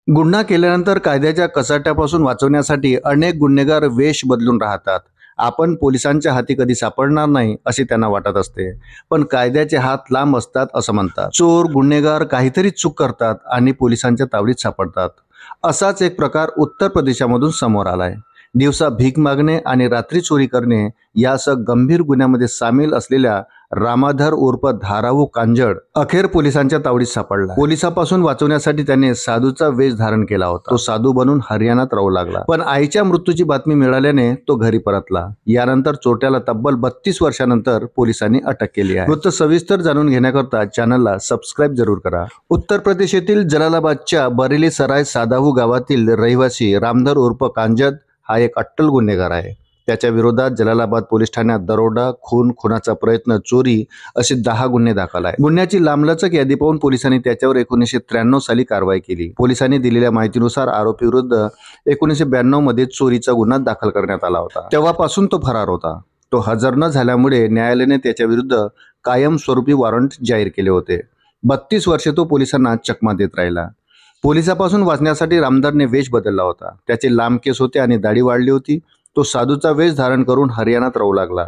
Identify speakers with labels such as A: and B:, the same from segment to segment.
A: गुन्हा केल्यानंतर कायद्याच्या कचाट्यापासून वाचवण्यासाठी अनेक गुन्हेगार वेश बदलून राहतात. आपण पोलिसांच्या हाती कधी सापडणार नाही असे त्यांना वाटत असते, पण कायद्याचे हात लांब असतात असं म्हणतात. चोर गुन्हेगार काहीतरी चूक करतात आणि पोलिसांच्या तावडीत सापडतात. असाच एक प्रकार उत्तर प्रदेशामधून समोर आलाय. दिवसा भीक मागणे आणि रात्री चोरी करणे यासह गंभीर गुन्ह्यामध्ये सामील असलेल्या रामाधर उर्फ धाराऊ कांजड अखेर पोलिसांच्या तावडीत सापडला. पोलिसांपासून वाचवण्यासाठी त्याने साधूचा वेश धारण केला होता. तो साधू बनून हरियाणात राहू लागला, पण आईच्या मृत्यूची बातमी मिळाल्याने तो घरी परतला. यानंतर चोरट्याला तब्बल 32 वर्षानंतर पोलिसांनी अटक केली आहे. वृत्त सविस्तर जाणून घेण्याकरता चॅनलला सबस्क्राईब जरूर करा. उत्तर प्रदेश येथील जलालाबादच्या बरेली सराय सादाहू गावातील रहिवासी रामधर उर्फ कांजद हा एक अट्टल गुन्हेगार आहे. त्याच्या विरोधात जलालाबाद पोलीस ठाण्यात दरोडा, खून, खुनाचा प्रयत्न, चोरी असे 10 गुन्हे दाखल आहे. गुन्ह्याची लांबलचक यादी पाहून पोलिसांनी त्याच्यावर 1993 साली कारवाई केली. पोलिसांनी दिलेल्या माहितीनुसार आरोपी विरुद्ध 1992 मध्ये चोरीचा गुन्हा दाखल करण्यात आला होता. तेव्हापासून तो फरार होता. तो हजर न झाल्यामुळे न्यायालयाने त्याच्या विरुद्ध कायमस्वरूपी वॉरंट जाहीर केले होते. 32 वर्षे तो पोलिसांना चकमा देत राहिला. पोलिसांपासून वाचण्यासाठी रामधरने वेश बदलला होता. त्याचे लांब केस होते आणि दाढी वाढली होती. तो साधूचा वेश धारण करून हरियाणात राहू लागला.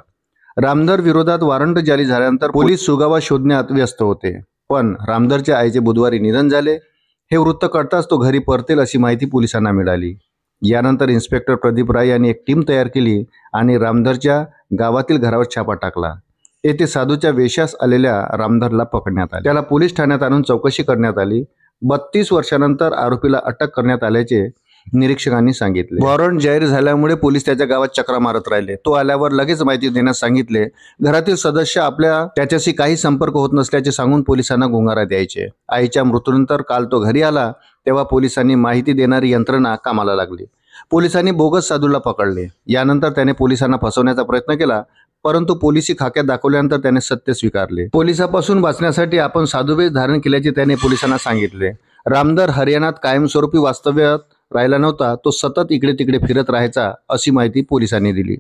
A: रामधर विरोधात वॉरंट जारी झाल्यानंतर पोलीस सुगावा शोधण्यात व्यस्त होते, पण रामधरच्या आईचे बुधवारी निधन झाले. हे वृत्त कळताच तो घरी परतेल अशी माहिती पोलिसांना मिळाली. यानंतर इन्स्पेक्टर प्रदीप राय यांनी एक टीम तयार केली आणि रामधरच्या गावातील घरावर छापा टाकला. येथे साधूच्या वेशास आलेल्या रामधरला पकडण्यात आले. त्याला पोलीस ठाण्यात आणून चौकशी करण्यात आली. 32 वर्षानंतर आरोपीला अटक करण्यात आल्याचे निरीक्षकांनी सांगितले. वॉरंट जाहीर झाल्यामुळे पोलीस त्याच्या गावात चक्रा मारत राहिले. तो आल्यावर लगेच माहिती देण्यास सांगितले. घरातील सदस्य त्याच्याशी काही संपर्क होत नसल्याचे सांगून पोलिसांना गुंगारा द्यायचे. आईच्या मृत्यूनंतर काल तो घरी आला तेव्हा पोलिसांनी माहिती देणारी यंत्रणा कामाला लागली. पोलिसांनी बोगस साधूला पकडले. यानंतर त्याने पोलिसांना फसवण्याचा प्रयत्न केला, परंतु पोलिसी खाक्यात दाखवल्यानंतर त्याने सत्य स्वीकारले. पोलिसांपासून वाचण्यासाठी आपण साधुवेश धारण केल्याचे त्याने पोलिसांना सांगितले. रामधर हरियाणात कायमस्वरूपी वास्तव्यात राहिला नव्हता. तो सतत इकडे तिकडे फिरत राहायचा अशी माहिती पोलिसांनी दिली.